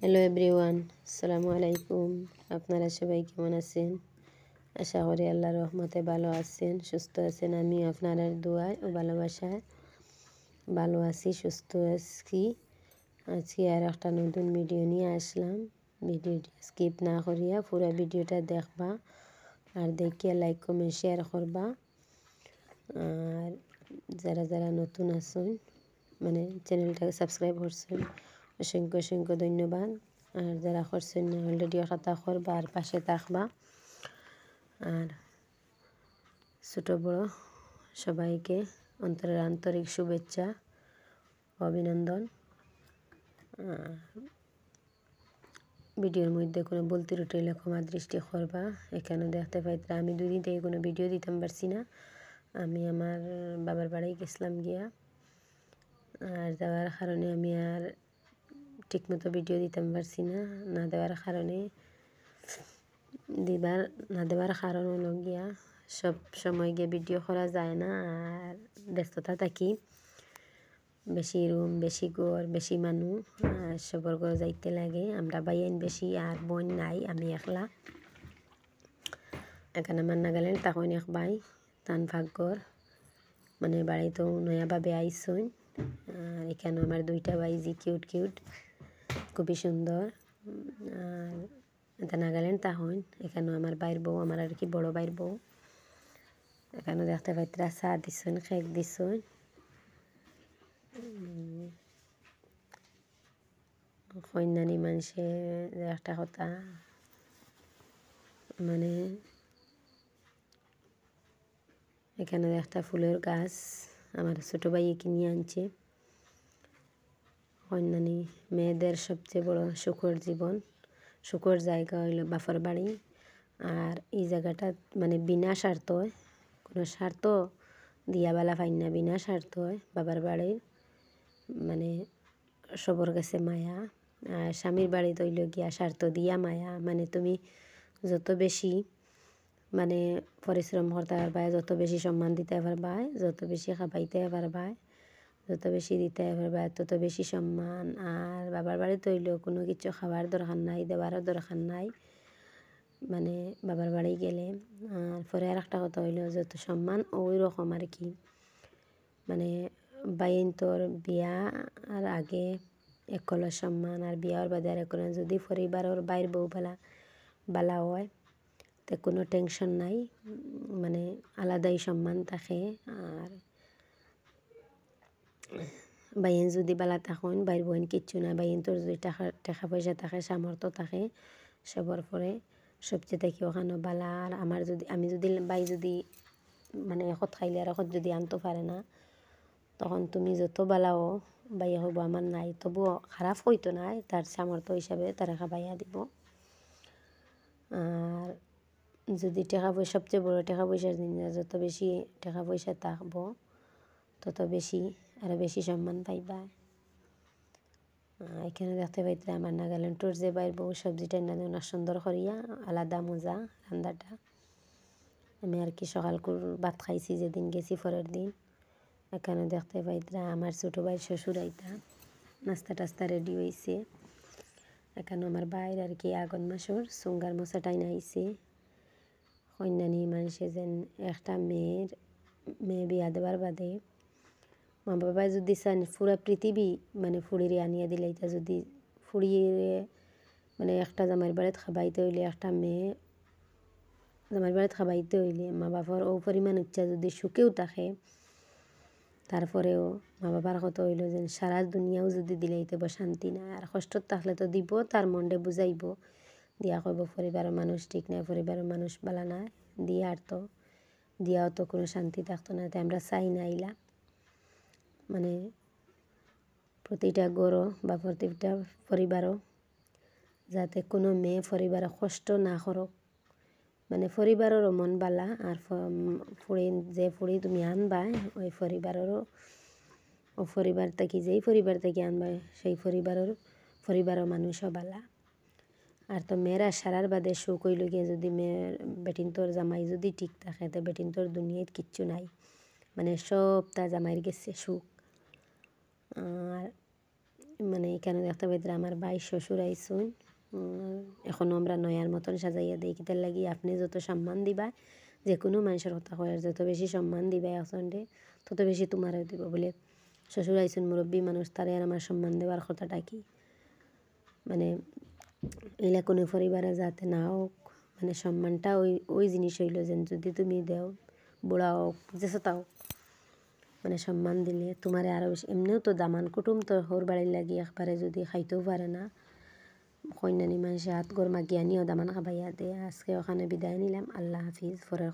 Hello everyone, আসসালামু আলাইকুম। আপনারা সবাই কেমন আছেন? আশা করি আল্লাহর রহমতে ভালো আছেন, সুস্থ আছেন। আমি আপনাদের দোয়ায় ও ভালোবাসায় ভালো আছি, সুস্থ আছি। আজকে আর একটা নতুন ভিডিও নিয়ে আসলাম। ভিডিওটি স্কিপ না করিয়া পুরো ভিডিওটা দেখবা, আর দেখিয়া লাইক কমেন্ট শেয়ার করবা। আর যারা যারা নতুন আছেন, মানে চ্যানেলটাকে সাবস্ক্রাইব করছেন, অসংখ্য অসংখ্য ধন্যবাদ। আর যারা করছেন না অলরেডি খাতা করবা আর পাশে থাকবা। আর ছোটো বড় সবাইকে অন্তরের আন্তরিক শুভেচ্ছা, অভিনন্দন। ভিডিওর মধ্যে কোনো বলতে রুটিলে ক্ষমা দৃষ্টি করবা। এখানে দেখতে পাইতে আমি 2 দিন থেকে কোনো ভিডিও দিতাম পারছি না। আমি আমার বাবার বাড়ি গেছিলাম গিয়া, আর যাওয়ার কারণে আমি আর ঠিকমতো ভিডিও দিতাম পারছি না। না দেওয়ার কারণে দেওয়ার কারণ হলো গিয়া সব সময় গিয়ে ভিডিও করা যায় না, আর ব্যস্ততা থাকি। বেশি রুম, বেশি ঘর, বেশি মানুষ, আর সবর ঘর যাইতে লাগে। আমরা বাইন বেশি, আর বোন নাই, আমি একলা। এখানে আমার নাগাল্যান্ড তখন এক ভাই তান ভাগ্যর, মানে বাড়িতেও নয়াভাবে আইসুন। আর এখানে আমার 2টা ভাই জি কিউট কিউট, খুবই সুন্দর। আর এটা নাগাল্যান্ড তখন এখানেও আমার বাইর বউ, আমার আর কি বড় বাইর বউ। এখানে দেখতে পাইতরা চা দিছুন, কেক দিছুন। কন্যানি মানুষে একটা কথা, মানে এখানে একটা ফুলের গাছ আমার ছোটো ভাই কিনে আনছে। কন্যানি মেয়েদের সবচেয়ে বড় সুখের জীবন, সুখের জায়গা হইল বাপের বাড়ি। আর এই জায়গাটা মানে বিনা স্বার্থ, কোনো স্বার্থ দিয়া বেলা পাই না, বিনা স্বার্থ বাবার বাড়ির, মানে সবর কাছে মায়া। আর স্বামীর বাড়ি তৈল গিয়া স্বার্থ দিয়া মায়া, মানে তুমি যত বেশি মানে পরিশ্রম করতে পারবা, যত বেশি সম্মান দিতে পারবা, যত বেশি খাবাইতে পারবা, যত বেশি দিতে পারবা, তত বেশি সম্মান। আর বাবার বাড়ি তৈলেও কোনো কিছু খাওয়ার দরকার নাই, দেওয়ারও দরকার নাই, মানে বাবার বাড়ি গেলে। আর পরে আর একটা কথা হইলো যত সম্মান ওই রকম আর কি, মানে বাইন তোর বিয়া আর আগে একলার সম্মান, আর বিয়ার বাদে আর একলা। যদি পরিবারের বাইর বউ বালা হয় তো কোনো টেনশন নাই, মানে আলাদাই সম্মান থাকে। আর বাইন যদি বালা থাকুন, বাইর বোন কিচ্ছু না। বাইন তোর যদি টাকা পয়সা থাকে, সামর্থ্য থাকে, সবার পরে সবচেয়ে থেকে ওখানে বালা। আর আমি যদি বাই যদি মানে এখন খাইলে আর এখন যদি আনতে পারে না, তখন তুমি যত বালাও বাইয়া হইব আমার নাই, তবুও খারাপ হইতো না, তার সামর্থ্য হিসাবে তারা খাবাইয়া দিব। আর যদি টাকা পয়সা, সবচেয়ে বড় টাকা পয়সার জিনিস, যত বেশি টাকা পয়সা থাকবো তত বেশি আরও বেশি সম্মান পাইবা। এখানে দেখতে পাইতে আমার নাগাল্যান্ড টুর যে বাইর বউ সবজিটা না সুন্দর করিয়া, আলাদা মজা রান্নাটা। আমি আর কি সকাল ভাত খাইছি যেদিন গেছি, পরের দিন। এখানে দেখতে পাইতরা আমার ছোটো ভাই শ্বশুর আইতা, নাস্তা টাস্তা রেডি হয়েছে। এখানে আমার বাইর আর কি আগুন মাসর সুঙ্গার মশাটাই নাইছে। কন্যানি মানুষে যেন একটা মেয়ে বিয়া দেবার বাদে মা বাবা যদি চান পুরা পৃথিবী মানে ফুড়িরে আনিয়া দিলে, এটা যদি ফুড়িয়ে মানে একটা জামাইয়ের বাড়িতে খাবাইতে হইলে, একটা মেয়ে জামাইয়ের বাড়িতে খাবাইতে হইলে মা বাবার ও পরিমাণ ইচ্ছা যদি সুখেও থাকে, তারপরেও মা বাবার কথা হইল যে সারা দুনিয়াও যদি দিলেইতে শান্তি নাই। আর কষ্ট থাকলে তো দিব, তার মনটা বুঝাইব, দিয়া কইব পরিবারের মানুষ ঠিক নাই, পরিবারের মানুষ বালা নাই, দিয়া আর তো দিয়াও তো কোনো শান্তি থাকতো না। তাই আমরা চাই না আইলা, মানে প্রতিটা গরো বা প্রতিটা পরিবারও যাতে কোনো মেয়ে পরিবারে কষ্ট না করুক, মানে পরিবারেরও মন বালা। আর যে ফুড়ি তুমি আনবা ওই পরিবারেরও, ও পরিবার থেকে যেই পরিবার থেকে আনবা সেই পরিবারের মানুষও বালা। আর তো মেয়েরা সারার বাদে সুখ হইল গিয়ে যদি মেয়ের বেটিন তোর জামাই যদি ঠিক থাকে, তো বেটিন তোর দুনিয়ায় কিচ্ছু নাই, মানে সব তা জামাইয়ের গেছে সুখ। আর মানে এখানে দেখতে পাইতে আমার ভাই শ্বশুর আইসুন। এখনও আমরা নয়ার মতন সাজাইয়া দিই কিতার লাগি আপনি যত সম্মান দিবা যে কোনো মানুষের কথা কয় যত বেশি সম্মান দিবা একজনরে তত বেশি তোমারও দিব বলে শ্বশুর আইসুন মুরব্বী মানুষ তারে আর আমার সম্মান দেওয়ার কথাটা কি মানে এলা কোনো পরিবারে যাতে না হোক মানে সম্মানটা ওই ওই জিনিস হইল যে যদি তুমি দেও বুড়া হোক যে সেটা হোক মানে সম্মান দিলে তোমারে আরও বেশি এমনিও তো দামান কুটুম তো হোর বাড়ির লাগি একবারে যদি খাইতেও পারে না কন্যানি মানুষে হাত গর মাগিয়া নিয়েও দামান খাবাইয়া দেয় আজকে ওখানে বিদায় নিলাম আল্লাহ হাফিজ পরের